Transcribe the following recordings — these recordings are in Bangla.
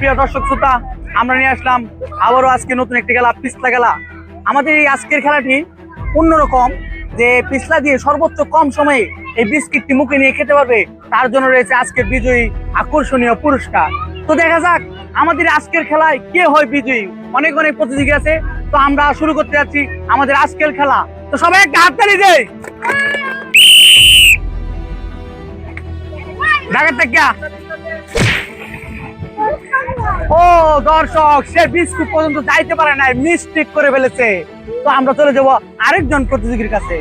প্রিয় দর্শক শ্রোতা, আমরা নিয়ে আসলাম আবারও আজকে নতুন একটি খেলা, পিছলা খেলা। আমাদের এই আজকের খেলাটি অন্যরকম, যে পিছলা দিয়ে সর্বোচ্চ কম সময়ে এই বিস্কিটটি মুখে নিয়ে খেতে পারবে, তার জন্য রয়েছে আজকের বিজয়ী আকর্ষণীয় পুরস্কার। তো দেখা যাক আমাদের আজকের খেলায় কে হয় বিজয়ী। অনেক অনেক প্রতিযোগী আছে, তো আমরা শুরু করতে যাচ্ছি আমাদের আজকের খেলা। তো সবাই একটা হাততালি দেই। ঢাকার থেকে ও দর্শক, সে বিস্কুট পর্যন্ত যাইতে পারে নাই, মিস্টেক করে ফেলেছে। তো আমরা চলে যাবো আরেকজন প্রতিযোগীর কাছে।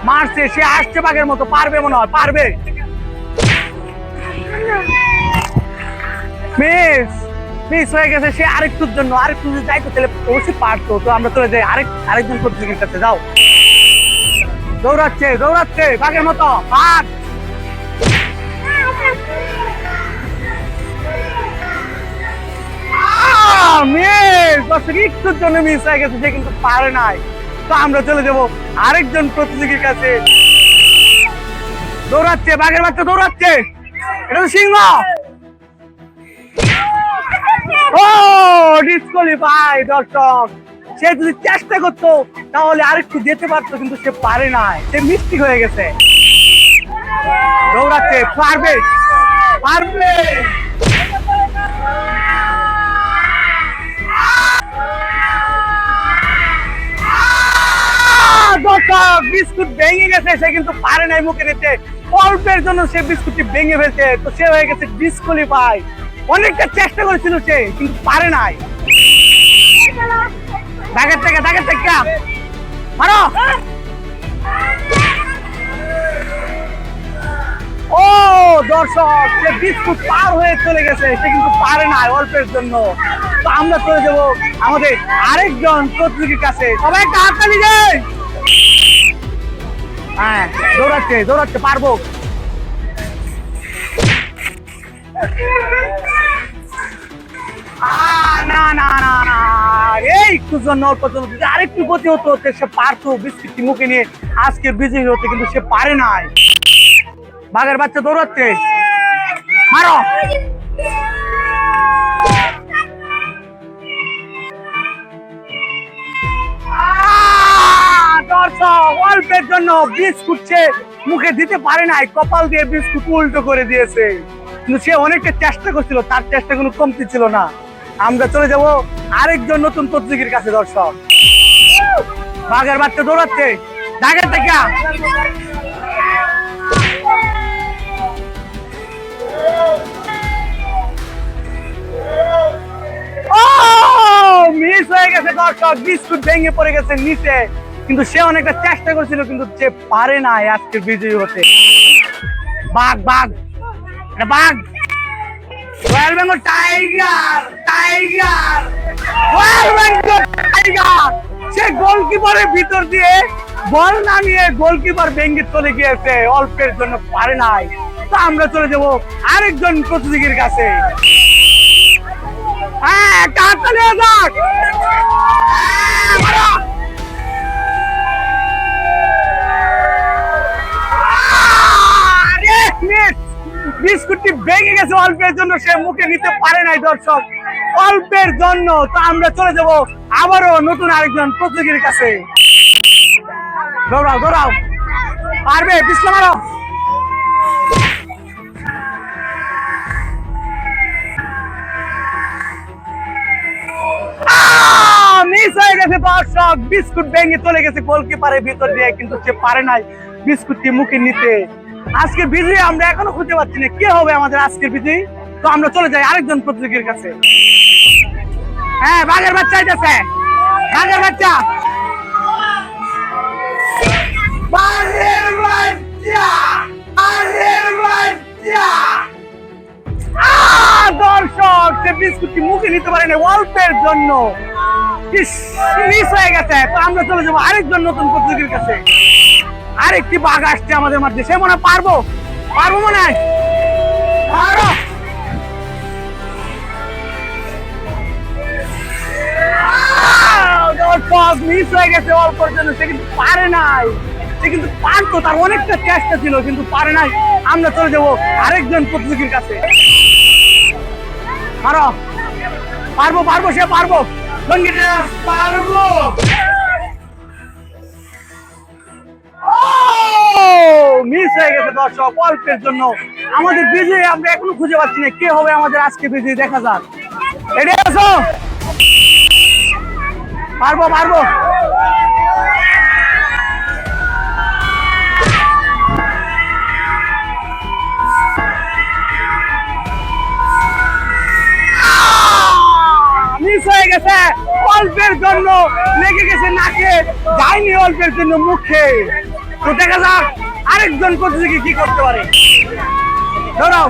মারছে, সে আসছে বাঘের মতো, পারবে মনে হয়, পারবে। মিস হয়ে গেছে, সে আরেকটুর জন্য, আরেকটু যদি যাইতে তাহলে অবশ্যই পারতো। তো আমরা চলে যাই আরেকজন প্রতিযোগীর কাছে। যাও, দৌড়াচ্ছে দৌড়াচ্ছে বাঘের মতো, বাঘ। একটুর জন্য মিস হয়ে গেছে, সে কিন্তু পারে নাই। তো আমরা চলে যাবো আরেকজন প্রতিযোগীর কাছে। দৌড়াচ্ছে বাঘের বাচ্চা, দৌড়াচ্ছে, এটা তো সিংহ। ও ডিসকোয়ালিফাই দর্শক, সে যদি চেষ্টা করতো তাহলে আরেকটু যেতে পারতো, কিন্তু সে পারে নাই, সে মিস্টেক হয়ে গেছে। দৌড়াচ্ছে, পারবে পারবে। বিস্কুট ভেঙে গেছে, সে কিন্তু পারে নাই মুখে নিতে। অল্পের জন্য সে বিস্কুটটি ভেঙে ফেলছে, তো সে হয়ে গেছে ডিসকোয়ালিফাই। অনেকটা চেষ্টা করেছিল সে, কিন্তু পারে নাই। দাগের থেকে মারো। ও দর্শক, সে বিস্কুট পার হয়ে চলে গেছে, সে কিন্তু পারে নাই অল্পের জন্য। তো আমরা চলে যাবো আমাদের আরেকজন প্রতিযোগীর কাছে। সবাই একটা হাততালি দেন। হ্যাঁ, দৌড়াচ্ছে দৌড়াচ্ছে, পারবো। না না না না, একটু জন্য আরেকটু গতি হতো, সে পারতো বিস্কিটটি মুখে নিয়ে আজকের বিজয়ী হতে, কিন্তু সে পারে নাই। বাঘের বাচ্চা দৌড়াচ্ছে, মারো। দর্শক, অল্পের জন্য বিস্কুট সে মুখে দিতে পারে নাই, কপাল দিয়ে বিস্কুট উল্টো করে দিয়েছে। কিন্তু সে অনেকটা চেষ্টা করছিল, তার চেষ্টা কোনো কমতি ছিল না। আমরা চলে যাব আরেকজন নতুন প্রতিযোগীর কাছে। দর্শক, বাঘের বাচ্চা দৌড়াচ্ছে, ঢাকার থেকে মিস হয়ে গেছে। দর্শক, বিস্কুট ভেঙে পড়ে গেছে নিচে, কিন্তু সে অনেকটা চেষ্টা করছিল, কিন্তু সে পারে নাই আজকের বিজয়ী হতে। বাঘ বাঘ, এটা বাঘ, royal Bengal tiger, tiger, royal Bengal tiger. সে গোলকিপারের ভিতর দিয়ে বল নামিয়ে গোলকিপার ভেঙে চলে গিয়েছে, অল্পের জন্য পারে নাই। তো আমরা চলে যাব আরেকজন প্রতিযোগীর কাছে। হ্যাঁ, কাটতে নিয়ে যাক। বিস্কুটটি ভেঙে গেছে অল্পের জন্য, সে মুখে নিতে পারে নাই। দর্শক, অল্পের জন্য। তো আমরা চলে যাব আবারও নতুন আরেকজন প্রতিযোগীর কাছে। দৌড়াও দৌড়াও, পারবে, পিছলা মারো। মিস হয়ে গেছে দর্শক, বিস্কুট ভেঙে চলে গেছে গোলকিপারের ভিতর দিয়ে, কিন্তু সে পারে নাই বিস্কুটটি মুখে নিতে। আজকের বিজয়ী আমরা এখনো খুঁজে পাচ্ছি না, কে হবে আমাদের আজকের বিজয়ী। তো আমরা চলে যাই আরেকজন প্রতিযোগীর কাছে। হ্যাঁ, বাঘের বাচ্চা আইতেছে, বাঘের বাচ্চা, বাঘের বাচ্চা, বাঘের বাচ্চা। দর্শক, সে বিস্কুটটি মুখে নিতে পারে না অল্পের জন্য, মিস হয়ে গেছে। তো আমরা চলে যাবো আরেকজন নতুন প্রতিযোগীর কাছে। আরেকটি বাঘ আসছে আমাদের মধ্যে, সে মনে হয় পারবো, পারবো মনে হয়। মিস হয়ে গেছে অল্পের জন্য, সে কিন্তু পারে নাই। সে কিন্তু পারতো, তার অনেকটা চেষ্টা ছিল, কিন্তু পারে নাই। আমরা চলে যাবো আরেকজন প্রতিযোগীর কাছে। মারো, পারবো পারবো, সে পারবো, পারবো। মিস হয়ে গেছে দর্শক, অল্পের জন্য আমাদের বিজয়ী আমরা এখনো খুঁজে পাচ্ছি না। কে হবে আমাদের আজকে বিজয়ী, দেখা যাক। রেডি আছো? পারবো পারবো। মিস হয়ে গেছে, অল্পের জন্য লেগে গেছে নাকে, যায়নি অল্পের জন্য মুখে। তো দেখা যাক আরেকজন প্রতিযোগী কি করতে পারে। ধরো,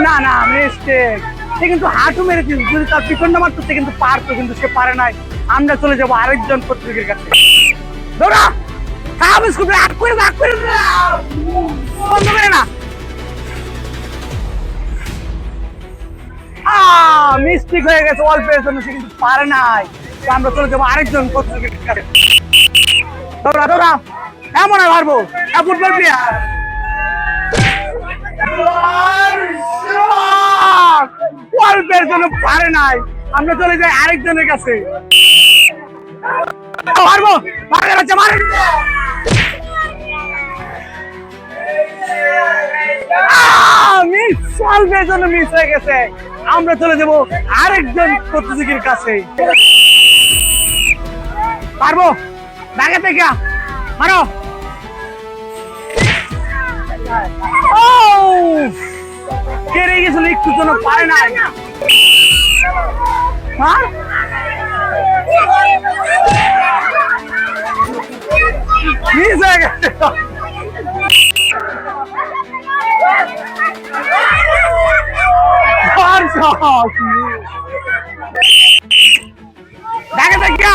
না না মিস্টেক, সে কিন্তু হাঁটু মেরেছে, যদি তার পিছনটা মারতো সে কিন্তু পারতো, কিন্তু সে পারে নাই। আমরা চলে যাবো আরেকজন প্রতিযোগীর কাছে। ধরো, বন্ধ করে না। মিস্টেক হয়ে গেছে, অল্পের জন্য সে কিন্তু পারে নাই। তো আমরা চলে যাবো আরেকজন প্রতিযোগীর কাছে। ধরা ধরা, এমন আর পারবো ফুটবল প্লেয়ার। অল্পের জন্য পারে নাই, আমরা চলে যাই আরেকজনের কাছে। পারবো, পারে যাচ্ছে, মারে। অল্পের জন্য মিস হয়ে গেছে, আমরা চলে যাব আরেকজন প্রতিযোগীর কাছে। পারবো, ব্যাগে থেকে মারো। কেড়ে গেছিল একটু জন্য, পারে নাই। মিস হয়ে গেছে। ব্যাগে থেকে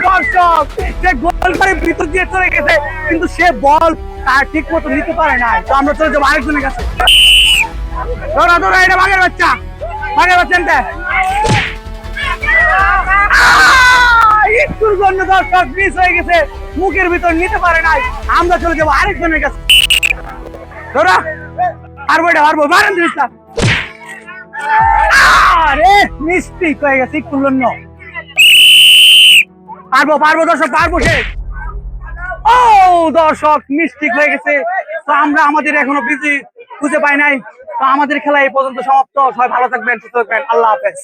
দর্শক, সে গোল করে ভিতর দিয়ে চলে গেছে, কিন্তু সে বল তার ঠিক মতো নিতে পারে না। তো আমরা চলে যাবো আরেকজনের কাছে। ধরা ধরা, এটা বাঘের বাচ্চা, বাঘের বাচ্চা। একটুর জন্য দর্শক মিস হয়ে গেছে, মুখের ভিতর নিতে পারে নাই। আমরা চলে যাবো আরেকজনের কাছে। ধরা, পারবো, এটা পারবো, মারেন জিনিসটা। আরে মিস্টেক হয়ে গেছে, একটুর জন্য। পারবো পারবো দর্শক, পারবো সে। ও দর্শক, মিস্টেক হয়ে গেছে। তো আমরা আমাদের এখনো বিজি খুঁজে পাই নাই। তো আমাদের খেলা এই পর্যন্ত সমাপ্ত। সবাই ভালো থাকবেন, সুস্থ থাকবেন, আল্লাহ হাফেজ।